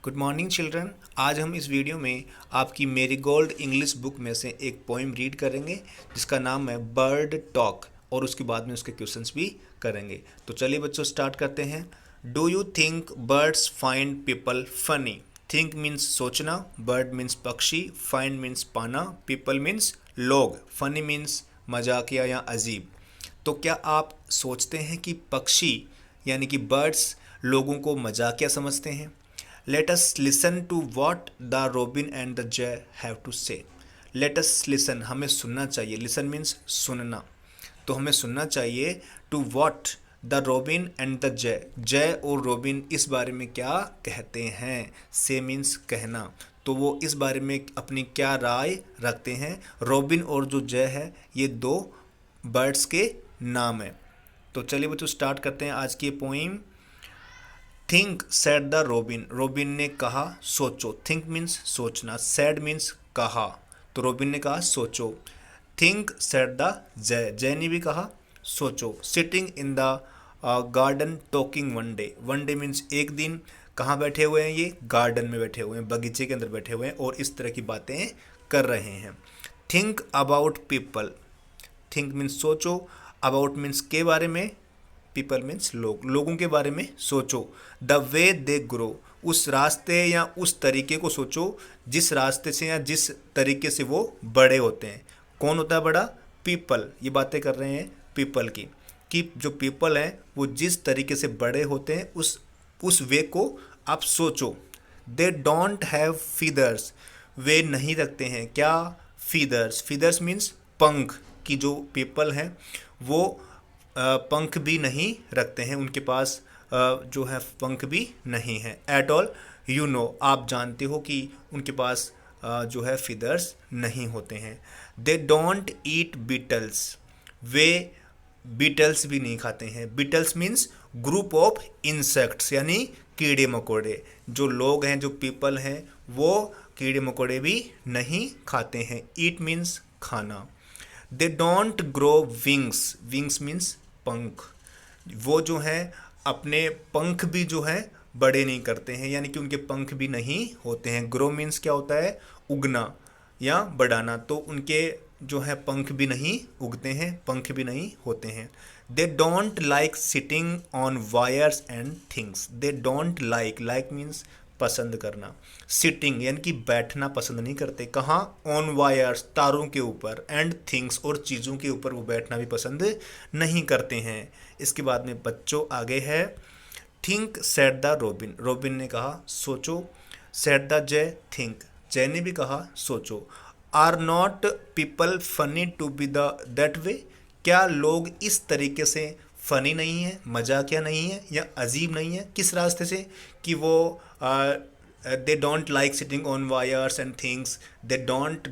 Good morning children. आज हम इस वीडियो में आपकी मेरीगोल्ड इंग्लिश बुक में से एक पोइम रीड करेंगे जिसका नाम है बर्ड टॉक, और उसके बाद में उसके क्वेश्चंस भी करेंगे। तो चलिए बच्चों स्टार्ट करते हैं। Do you think birds find people funny? Think means सोचना, बर्ड मीन्स पक्षी, फाइंड मीन्स पाना, पीपल मीन्स लोग, फनी मीन्स मजाकिया या अजीब। तो क्या आप सोचते हैं कि पक्षी यानी कि बर्ड्स लोगों को मजाकिया समझते हैं? Let us listen to what the robin and the jay have to say. Let us listen, हमें सुनना चाहिए। Listen means सुनना, तो हमें सुनना चाहिए to what the robin and the jay. जय और रोबिन इस बारे में क्या कहते हैं? Say means कहना, तो वो इस बारे में अपनी क्या राय रखते हैं। रोबिन और जो जय है ये दो बर्ड्स के नाम है। तो चलिए बच्चों स्टार्ट करते हैं आज की ये poem. Think said the robin, robin ने कहा सोचो। थिंक मीन्स सोचना, सैड मीन्स कहा, तो रोबिन ने कहा सोचो। थिंक सेड द जय, जय ने भी कहा सोचो। Sitting in the garden talking one day means एक दिन। कहाँ बैठे हुए हैं ये? गार्डन में बैठे हुए हैं, बगीचे के अंदर बैठे हुए हैं और इस तरह की बातें कर रहे हैं। Think about people, think means सोचो, अबाउट मीन्स के बारे में, पीपल मीन्स लोग, लोगों के बारे में सोचो। द वे दे ग्रो, उस रास्ते या उस तरीके को सोचो जिस रास्ते से या जिस तरीके से वो बड़े होते हैं। कौन होता है बड़ा? पीपल। ये बातें कर रहे हैं पीपल की, कि जो पीपल हैं वो जिस तरीके से बड़े होते हैं उस वे को आप सोचो। दे डोंट हैव फीदर्स, वे नहीं रखते हैं क्या? फीदर्स। फीदर्स मीन्स पंख, कि जो पीपल हैं वो पंख भी नहीं रखते हैं, उनके पास जो है पंख भी नहीं है। एट ऑल यू नो, आप जानते हो कि उनके पास जो है फिदर्स नहीं होते हैं। दे डोंट ईट बीटल्स, वे बीटल्स भी नहीं खाते हैं। Beetles means group of insects, यानी कीड़े मकोड़े। जो लोग हैं, जो पीपल हैं, वो कीड़े मकोड़े भी नहीं खाते हैं। ईट मीन्स खाना। दे don't grow wings, wings means पंख, वो जो हैं अपने पंख भी जो हैं बड़े नहीं करते हैं, यानी कि उनके पंख भी नहीं होते हैं। ग्रो मीन्स क्या होता है? उगना या बढ़ाना, तो उनके जो है पंख भी नहीं उगते हैं, पंख भी नहीं होते हैं। They don't like sitting on wires and things, they don't like, like means पसंद करना, सिटिंग यानी कि बैठना पसंद नहीं करते। कहाँ? ऑन वायर्स, तारों के ऊपर, एंड थिंग्स और चीज़ों के ऊपर वो बैठना भी पसंद नहीं करते हैं। इसके बाद में बच्चों आगे है think said the robin, robin ने कहा सोचो। सेड द जय, थिंक, जय ने भी कहा सोचो। Are not people funny to be the that way, क्या लोग इस तरीके से फ़नी नहीं है, मजाकिया नहीं है या अजीब नहीं है? किस रास्ते से? कि वो they don't like sitting on wires and things, they don't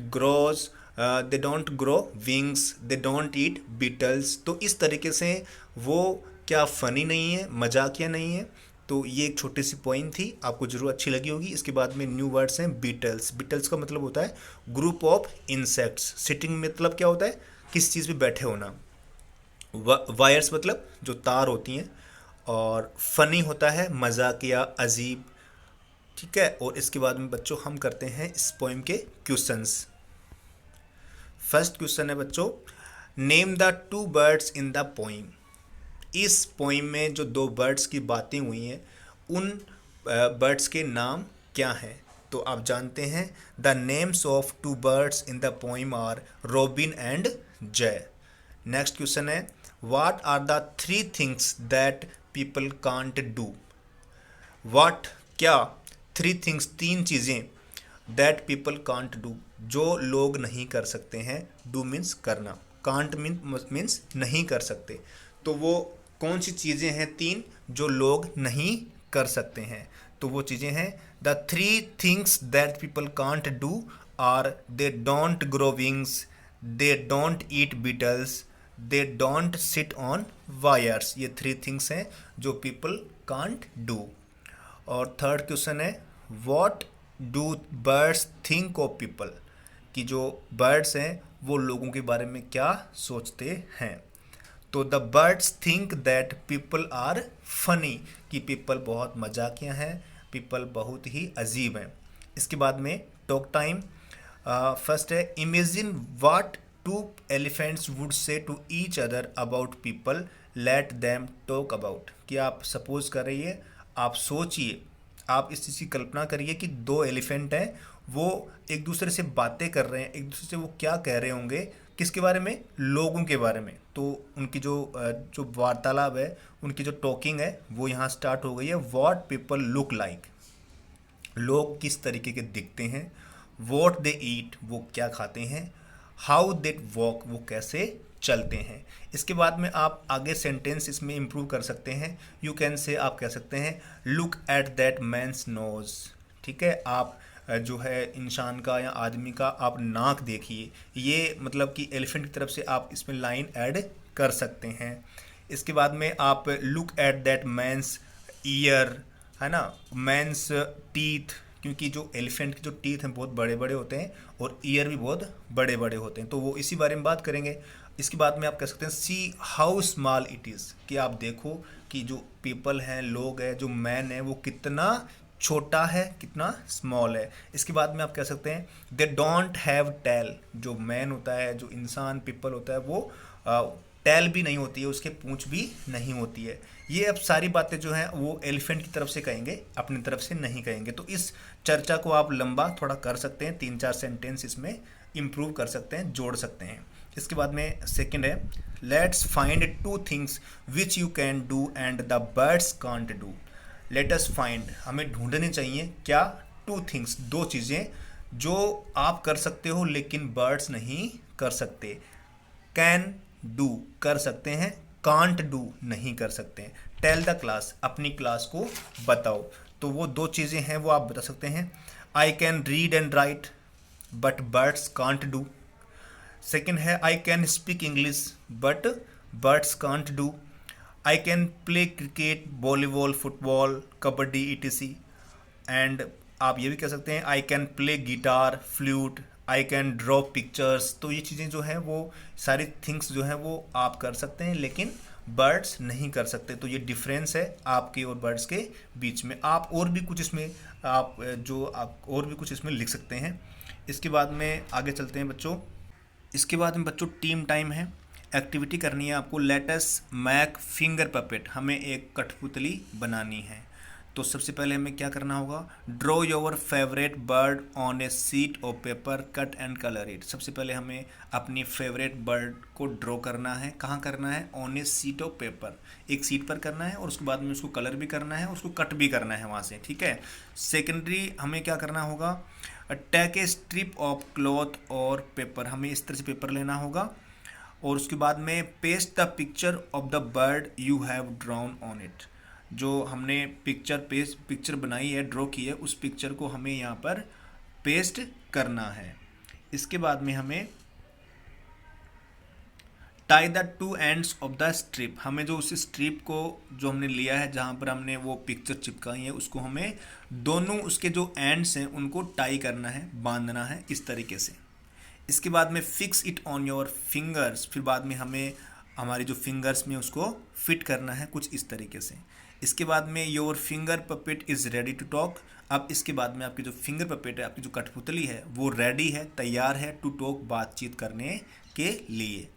grow wings, they don't eat Beatles. तो इस तरीके से वो क्या फ़नी नहीं है, मजाकिया नहीं है? तो ये एक छोटी सी पॉइंट थी, आपको जरूर अच्छी लगी होगी। इसके बाद में न्यू वर्ड्स हैं बीटल्स। बीटल्स का मतलब होता है ग्रुप ऑफ इंसेक्ट्स। सिटिंग मतलब क्या होता है? किस चीज़ पे बैठे होना। वायर्स मतलब जो तार होती हैं, और फनी होता है मजाकिया, अजीब। ठीक है, और इसके बाद में बच्चों हम करते हैं इस पोइम के क्वेश्चंस। फर्स्ट क्वेश्चन है बच्चों, name the two birds in the poem. इस पोइम में जो दो बर्ड्स की बातें हुई हैं उन बर्ड्स के नाम क्या हैं? तो आप जानते हैं the names of two birds in the poem are robin and jay. Next question है, what are the three things that people can't do? What क्या? थ्री थिंग्स, तीन चीज़ें, दैट पीपल कांट डू, जो लोग नहीं कर सकते हैं। डू मीन्स करना, कांट मीन्स नहीं कर सकते। तो वो कौन सी चीज़ें हैं तीन जो लोग नहीं कर सकते हैं? तो वो चीज़ें हैं, the three things that people can't do are they don't grow wings, they don't eat beetles, they don't sit on wires. ये थ्री थिंग्स हैं जो पीपल कांट डू। और थर्ड क्वेश्चन है, what do birds think of people, कि जो birds हैं वो लोगों के बारे में क्या सोचते हैं? तो the birds think that people are funny, कि पीपल बहुत मजाकिया हैं, पीपल बहुत ही अजीब हैं। इसके बाद में टॉक टाइम, फर्स्ट है imagine what two elephants would say to each other about people, let them talk about. कि आप सपोज कर रही आप सोचिए, आप इस चीज़ की कल्पना करिए कि दो एलिफेंट हैं, वो एक दूसरे से बातें कर रहे हैं, एक दूसरे से वो क्या कह रहे होंगे, किसके बारे में, लोगों के बारे में। तो उनकी जो वार्तालाप है, उनकी जो टॉकिंग है वो यहाँ स्टार्ट हो गई है। व्हाट पीपल लुक लाइक, लोग किस तरीके के दिखते हैं। वॉट दे ईट, वो क्या खाते हैं। हाउ दे वॉक, वो कैसे चलते हैं। इसके बाद में आप आगे सेंटेंस इसमें इम्प्रूव कर सकते हैं। यू कैन से, आप कह सकते हैं look at that man's nose. ठीक है, आप जो है इंसान का या आदमी का आप नाक देखिए। ये मतलब कि एलिफेंट की तरफ से आप इसमें लाइन ऐड कर सकते हैं। इसके बाद में आप look at that man's ear, है ना, मैंस टीथ, क्योंकि जो एलिफेंट के जो टीथ हैं बहुत बड़े बड़े होते हैं और ईयर भी बहुत बड़े बड़े होते हैं, तो वो इसी बारे में बात करेंगे। इसके बाद में आप कह सकते हैं see how small it is, कि आप देखो कि जो पीपल हैं, लोग हैं, जो मैन है वो कितना छोटा है, कितना स्मॉल है। इसके बाद में आप कह सकते हैं दे डोंट हैव टेल, जो मैन होता है, जो इंसान पीपल होता है, वो टेल भी नहीं होती है, उसके पूंछ भी नहीं होती है। ये अब सारी बातें जो हैं वो एलिफेंट की तरफ से कहेंगे, अपनी तरफ से नहीं कहेंगे। तो इस चर्चा को आप लंबा थोड़ा कर सकते हैं, 3-4 सेंटेंस इसमें इम्प्रूव कर सकते हैं, जोड़ सकते हैं। इसके बाद में सेकंड है let's find 2 things which you can do and the birds can't do. Let us find, हमें ढूंढनी चाहिए क्या, 2 थिंग्स, 2 चीज़ें जो आप कर सकते हो लेकिन बर्ड्स नहीं कर सकते। कैन डू, कर सकते हैं, कांट डू, नहीं कर सकते हैं। टेल द क्लास, अपनी क्लास को बताओ। तो वो 2 चीज़ें हैं, वो आप बता सकते हैं। I can read and write but birds can't do. Second है I can speak English but birds can't do. I can play cricket, volleyball, football, kabaddi etc। And आप ये भी कह सकते हैं I can play guitar, flute, I can draw pictures. तो ये चीज़ें जो हैं वो सारी थिंग्स जो हैं वो आप कर सकते हैं लेकिन बर्ड्स नहीं कर सकते। तो ये डिफरेंस है आपके और बर्ड्स के बीच में। आप और भी कुछ इसमें आप और भी कुछ इसमें लिख सकते हैं। इसके बाद में आगे चलते हैं बच्चों। इसके बाद में बच्चों टीम टाइम है, एक्टिविटी करनी है आपको। लेटस मैक फिंगर पपेट, हमें एक कठपुतली बनानी है। तो सबसे पहले हमें क्या करना होगा, draw your favourite bird on A sheet of paper, cut and colour it. सबसे पहले हमें अपनी फेवरेट बर्ड को ड्रॉ करना है। कहाँ करना है, on A sheet of paper, एक शीट पर करना है और उसके बाद में उसको कलर भी करना है, उसको कट भी करना है वहाँ से। ठीक है। सेकेंडरी हमें क्या करना होगा, take a strip of cloth और पेपर, हमें इस तरह से पेपर लेना होगा और उसके बाद में paste the picture of the bird you have drawn on it. जो हमने पिक्चर बनाई है, ड्रॉ की है, उस पिक्चर को हमें यहाँ पर पेस्ट करना है। इसके बाद में हमें tie the 2 ends of the strip, हमें जो उस स्ट्रिप को जो हमने लिया है जहाँ पर हमने वो पिक्चर चिपकाई है, उसको हमें दोनों उसके जो एंड्स हैं उनको टाई करना है, बांधना है इस तरीके से। इसके बाद में fix it on your fingers, फिर बाद में हमें हमारी जो फिंगर्स में उसको फिट करना है कुछ इस तरीके से। इसके बाद में your finger puppet is ready to talk, अब इसके बाद में आपकी जो फिंगर पपेट है, आपकी जो कठपुतली है, वो रेडी है, तैयार है टू टॉक, बातचीत करने के लिए।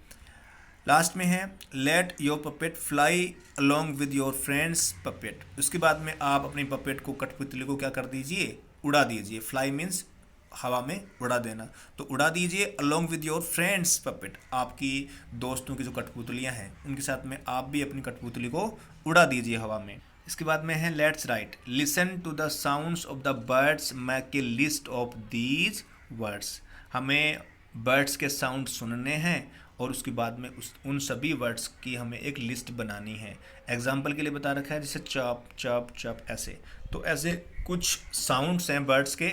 लास्ट में है let your puppet fly along with your friends puppet. उसके बाद में आप अपनी पपेट को, कठपुतली को क्या कर दीजिए, उड़ा दीजिए। फ्लाई मीन्स हवा में उड़ा देना, तो उड़ा दीजिए along with your friends puppet, आपकी दोस्तों की जो कठपुतलियां हैं उनके साथ में आप भी अपनी कठपुतली को उड़ा दीजिए हवा में। इसके बाद में है let's write listen to the sounds of the birds, make a list of these words, हमें बर्ड्स के साउंड सुनने हैं और उसके बाद में उन सभी वर्ड्स की हमें एक लिस्ट बनानी है। एग्जाम्पल के लिए बता रखा है जैसे चप चप चप, ऐसे। तो ऐसे कुछ साउंड्स हैं बर्ड्स के,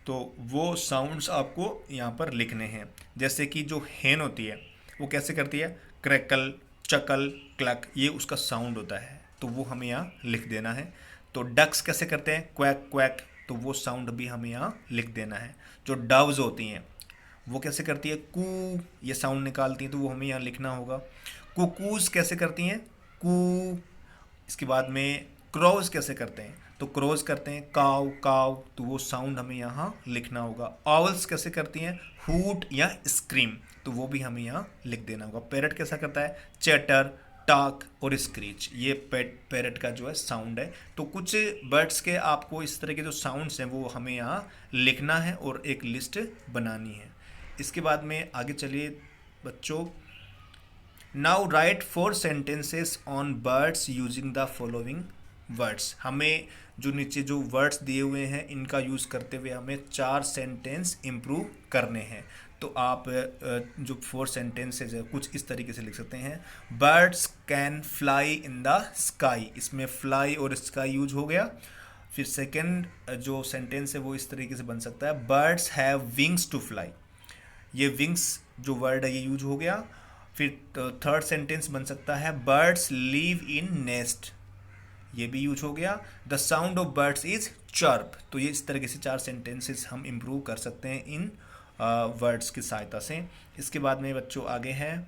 तो वो साउंड्स आपको यहाँ पर लिखने हैं। जैसे कि जो हेन होती है वो कैसे करती है, क्रैकल, चकल, क्लक, ये उसका साउंड होता है, तो वो हमें यहाँ लिख देना है। तो डक्स कैसे करते हैं, क्वैक क्वैक, तो वो साउंड भी हमें यहाँ लिख देना है। जो डव्स होती हैं वो कैसे करती है, कू, ये साउंड निकालती हैं, तो वो हमें यहाँ लिखना होगा। कुकूज कैसे करती हैं, कू। इसके बाद में क्रॉज कैसे करते हैं, तो क्रॉस करते हैं काव काव, तो वो साउंड हमें यहाँ लिखना होगा। ऑवल्स कैसे करती हैं, हूट या स्क्रीम, तो वो भी हमें यहाँ लिख देना होगा। पैरट कैसा करता है, चैटर, टाक और स्क्रीच, ये पैरट का जो है साउंड है। तो कुछ बर्ड्स के आपको इस तरह के जो साउंड्स हैं वो हमें यहाँ लिखना है और एक लिस्ट बनानी है। इसके बाद में आगे चलिए बच्चों। Now right 4 sentences on birds using the following words. हमें जो नीचे जो वर्ड्स दिए हुए हैं इनका यूज़ करते हुए हमें 4 सेंटेंस इम्प्रूव करने हैं। तो आप जो 4 सेंटेंसेज है कुछ इस तरीके से लिख सकते हैं। Birds can fly in the sky, इसमें फ्लाई और स्काई यूज हो गया। फिर सेकंड जो सेंटेंस है वो इस तरीके से बन सकता है, birds have wings to fly, ये विंग्स जो वर्ड है ये यूज हो गया। फिर थर्ड सेंटेंस बन सकता है, बर्ड्स लिव इन नेस्ट, ये भी यूज हो गया। The sound of birds is chirp, तो ये इस तरीके से 4 सेंटेंसेस हम इम्प्रूव कर सकते हैं इन वर्ड्स की सहायता से। इसके बाद में बच्चों आगे हैं,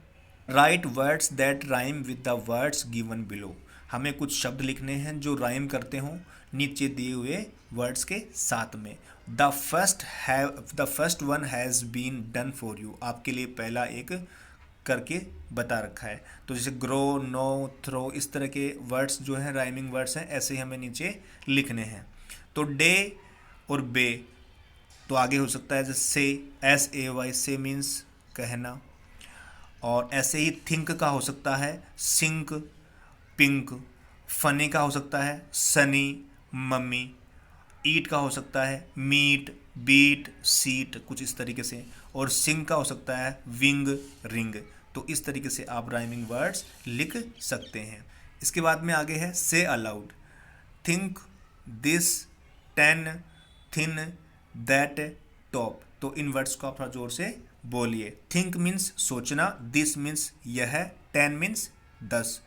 right words that rhyme with the words given below. हमें कुछ शब्द लिखने हैं जो राइम करते हों नीचे दिए हुए वर्ड्स के साथ में। The first one has been done for you, आपके लिए पहला एक करके बता रखा है। तो जैसे ग्रो, नो, थ्रो, इस तरह के वर्ड्स जो हैं राइमिंग वर्ड्स हैं, ऐसे ही हमें नीचे लिखने हैं। तो डे और बे, तो आगे हो सकता है जैसे SAY, से मीन्स कहना। और ऐसे ही थिंक का हो सकता है सिंक, पिंक। फनी का हो सकता है सनी, मम्मी। ईट का हो सकता है मीट, बीट, सीट, कुछ इस तरीके से। और सिंग का हो सकता है विंग, रिंग। तो इस तरीके से आप राइमिंग वर्ड्स लिख सकते हैं। इसके बाद में आगे है से allowed, think, this, ten, thin, that, top. तो इन वर्ड्स को आप थोड़ा जोर से बोलिए। थिंक मीन्स सोचना, दिस मीन्स यह, टेन मीन्स 10,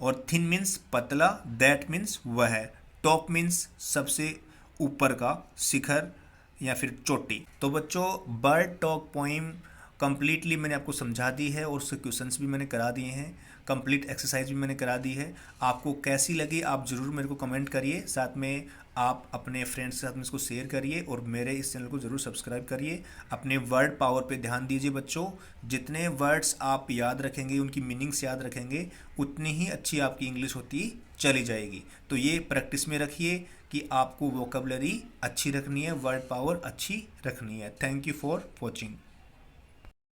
और थिन मीन्स पतला, दैट मीन्स वह, टॉप मीन्स सबसे ऊपर का, शिखर या फिर चोटी। तो बच्चों बर्ड टॉक पोइम कंप्लीटली मैंने आपको समझा दी है और उसके क्वेश्चंस भी मैंने करा दिए हैं, कंप्लीट एक्सरसाइज भी मैंने करा दी है। आपको कैसी लगी आप ज़रूर मेरे को कमेंट करिए, साथ में आप अपने फ्रेंड्स के साथ में इसको शेयर करिए और मेरे इस चैनल को ज़रूर सब्सक्राइब करिए। अपने वर्ड पावर पे ध्यान दीजिए बच्चों, जितने वर्ड्स आप याद रखेंगे उनकी मीनिंग्स याद रखेंगे उतनी ही अच्छी आपकी इंग्लिश होती चली जाएगी। तो ये प्रैक्टिस में रखिए कि आपको वोकैबुलरी अच्छी रखनी है, वर्ड पावर अच्छी रखनी है। Thank you for watching.